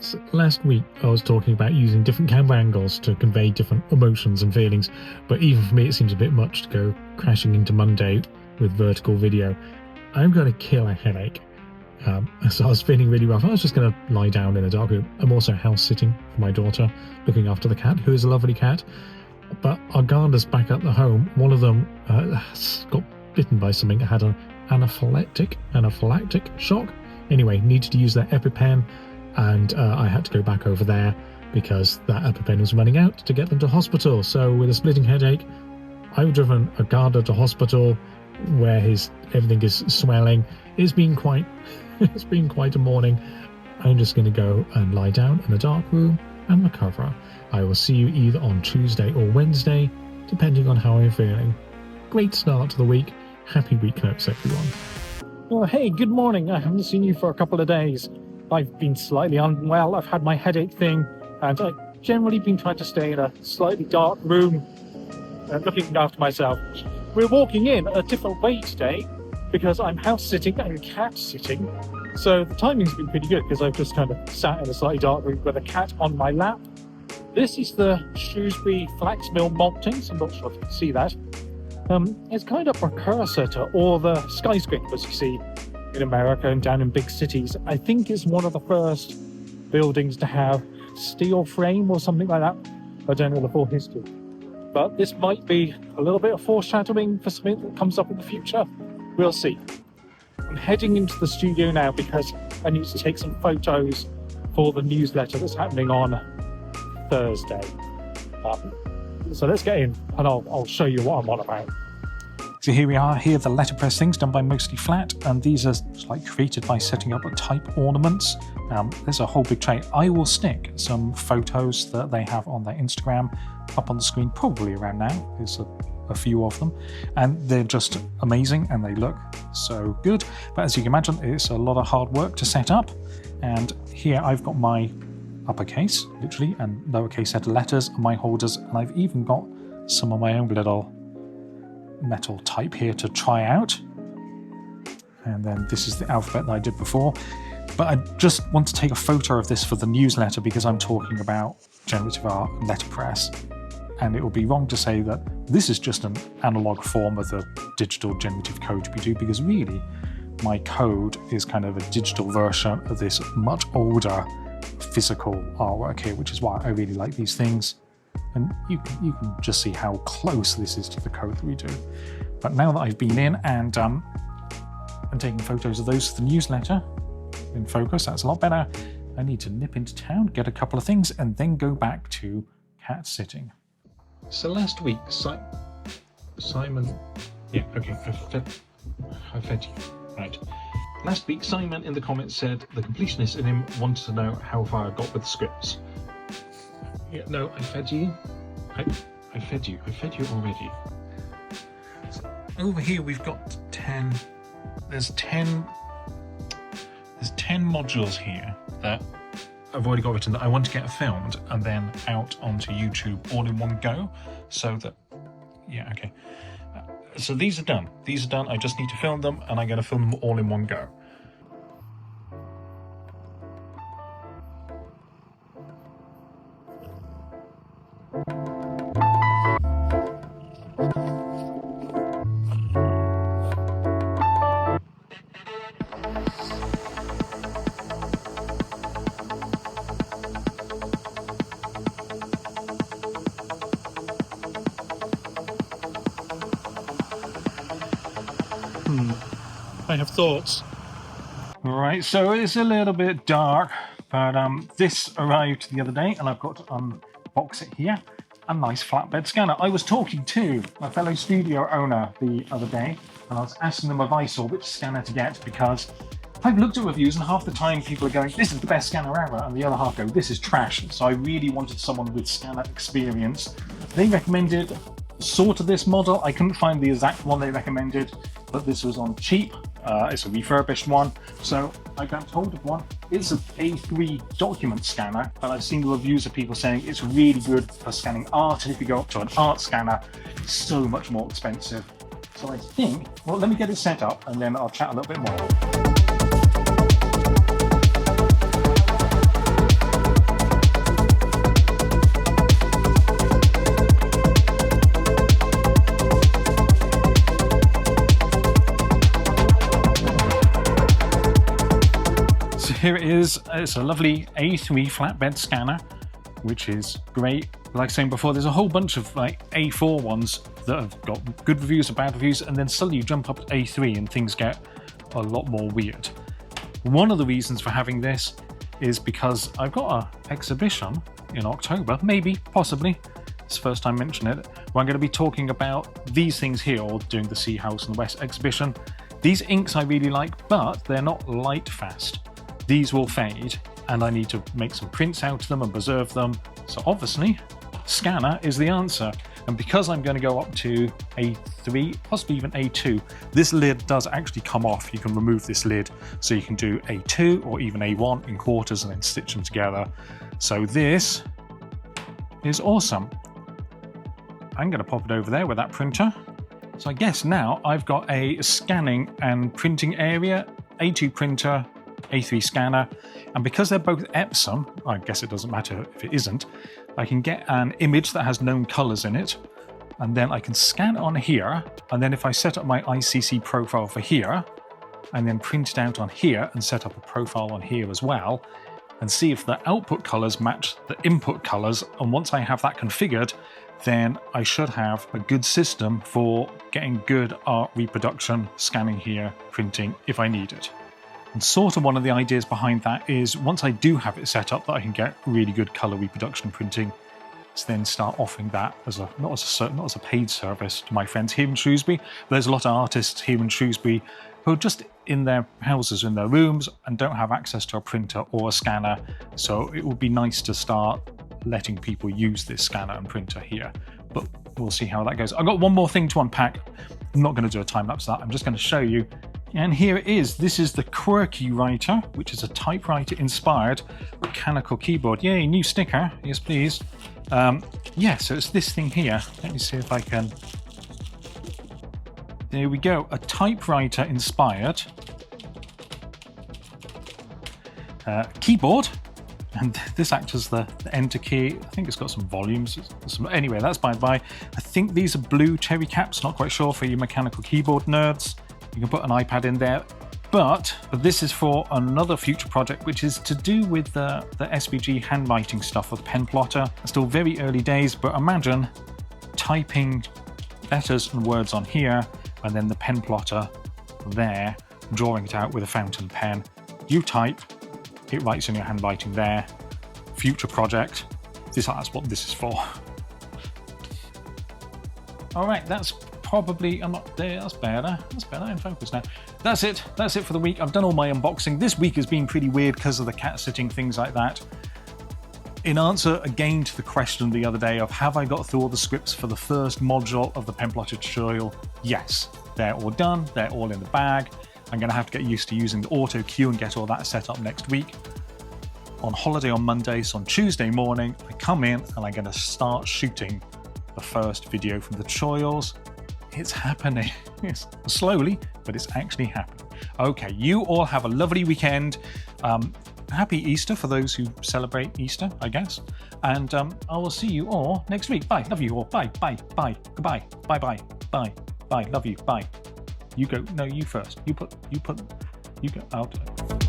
So last week I was talking about using different camera angles to convey different emotions and feelings, but even for me it seems a bit much to go crashing into Monday with vertical video. I'm going to kill a headache. So I was feeling really rough. I was just going to lie down in a dark room. I'm also house sitting for my daughter, looking after the cat, who is a lovely cat. But our gardeners back at the home, one of them got bitten by something, had an anaphylactic shock. Anyway, needed to use their EpiPen, and I had to go back over there because that EpiPen was running out to get them to hospital. So with a splitting headache, I've driven a gardener to hospital where everything is swelling. It's been quite a morning. I'm just going to go and lie down in a dark room and recover. I will see you either on Tuesday or Wednesday, depending on how I'm feeling. Great start to the week. Happy weeknotes, everyone. Well, hey, good morning. I haven't seen you for a couple of days. I've been slightly unwell. I've had my headache thing, and I've generally been trying to stay in a slightly dark room and looking after myself. We're walking in a different way today because I'm house sitting and cat sitting. So the timing's been pretty good because I've just kind of sat in a slightly dark room with a cat on my lap. This is the Shrewsbury flax mill maltings. I'm not sure if you can see that. It's kind of a precursor to all the skyscrapers you see in America and down in big cities. I think it's one of the first buildings to have steel frame or something like that. I don't know the full history. But this might be a little bit of foreshadowing for something that comes up in the future. We'll see. I'm heading into the studio now because I need to take some photos for the newsletter that's happening on Thursday. So let's get in and I'll show you what I'm on about. So here we are, here are the letterpress things done by Mostly Flat, and these are like created by setting up type ornaments. There's a whole big tray. I will stick some photos that they have on their Instagram up on the screen probably around now. There's a few of them, and they're just amazing and they look so good. But as you can imagine, it's a lot of hard work to set up. And here I've got my uppercase, literally, and lowercase set of letters, and my holders, and I've even got some of my own little metal type here to try out. And then this is the alphabet that I did before. But I just want to take a photo of this for the newsletter because I'm talking about generative art and letterpress. And it would be wrong to say that this is just an analog form of the digital generative code we do, because really my code is kind of a digital version of this much older physical artwork here, which is why I really like these things. And you can just see how close this is to the code that we do. But now that I've been in and taking photos of those for the newsletter in focus, that's a lot better. I need to nip into town, get a couple of things, and then go back to cat sitting. So last week, Simon... Yeah, okay, I fed you. Right. Last week, Simon in the comments said the completionist in him wanted to know how far I got with the scripts. Yeah, no, I fed you. I fed you already. So over here we've got 10. There's 10 modules here that I've already got written that I want to get filmed and then out onto YouTube all in one go. So that, yeah, okay. So these are done. These are done. I just need to film them, and I'm going to film them all in one go. I have thoughts. Alright, so it's a little bit dark, but this arrived the other day and I've got to unbox it here. A nice flatbed scanner. I was talking to my fellow studio owner the other day and I was asking them advice on which scanner to get, because I've looked at reviews and half the time people are going, this is the best scanner ever, and the other half go, this is trash. So I really wanted someone with scanner experience. They recommended sort of this model. I couldn't find the exact one they recommended, but this was on cheap. It's a refurbished one, so I got hold of one. It's an A3 document scanner, but I've seen the reviews of people saying it's really good for scanning art, and if you go up to an art scanner, it's so much more expensive. So I think, well, let me get it set up and then I'll chat a little bit more. here it is. It's a lovely A3 flatbed scanner, which is great. Like I was saying before, there's a whole bunch of like A4 ones that have got good reviews or bad reviews, and then suddenly you jump up to A3 and things get a lot more weird. One of the reasons for having this is because I've got an exhibition in October, maybe, possibly, it's the first time mentioning it, where I'm going to be talking about these things here, or doing the Sea House and the West exhibition. These inks I really like, but they're not light fast. These will fade, and I need to make some prints out of them and preserve them. So obviously, scanner is the answer. And because I'm going to go up to A3, possibly even A2, this lid does actually come off. You can remove this lid, so you can do A2 or even A1 in quarters and then stitch them together. So this is awesome. I'm going to pop it over there with that printer. So I guess now I've got a scanning and printing area, A2 printer, A3 scanner, and because they're both Epson, I guess it doesn't matter if it isn't, I can get an image that has known colors in it, and then I can scan on here, and then if I set up my ICC profile for here, and then print it out on here and set up a profile on here as well, and see if the output colors match the input colors, and once I have that configured, then I should have a good system for getting good art reproduction, scanning here, printing if I need it. And sort of one of the ideas behind that is once I do have it set up that I can get really good color reproduction printing, to then start offering that as a not as a paid service to my friends here in Shrewsbury. There's a lot of artists here in Shrewsbury who are just in their houses, in their rooms, and don't have access to a printer or a scanner. So it would be nice to start letting people use this scanner and printer here, but we'll see how that goes. I've got one more thing to unpack. I'm not going to do a time lapse of that. I'm just going to show you. And here it is. This is the Quirky Writer, which is a typewriter inspired mechanical keyboard. Yay, new sticker. Yes, please. Yeah, so it's this thing here. Let me see if I can. There we go. A typewriter inspired keyboard. And this acts as the enter key. I think it's got some volumes. Anyway, that's by the by. I think these are blue cherry caps. Not quite sure for you mechanical keyboard nerds. You can put an iPad in there. But this is for another future project, which is to do with the SVG handwriting stuff with penplotter. It's still very early days, but imagine typing letters and words on here, and then the penplotter there, drawing it out with a fountain pen. You type, it writes in your handwriting there. Future project. That's what this is for. All right, that's probably, I'm not there, that's better in focus now. That's it for the week. I've done all my unboxing. This week has been pretty weird because of the cat sitting, things like that. In answer again to the question the other day of have I got through all the scripts for the first module of the penplotter tutorial? Yes, they're all done, they're all in the bag. I'm going to have to get used to using the auto cue and get all that set up next week. On holiday on Monday, so on Tuesday morning, I come in and I'm going to start shooting the first video from the tutorials. It's happening. It's slowly, but it's actually happening. Okay, you all have a lovely weekend. Happy Easter for those who celebrate Easter, I guess. And I will see you all next week. Bye. Love you all. Bye. Bye. Bye. Goodbye. Bye. Bye. Bye. Bye. Love you. Bye. You go. No, you first. You go. I'll do it.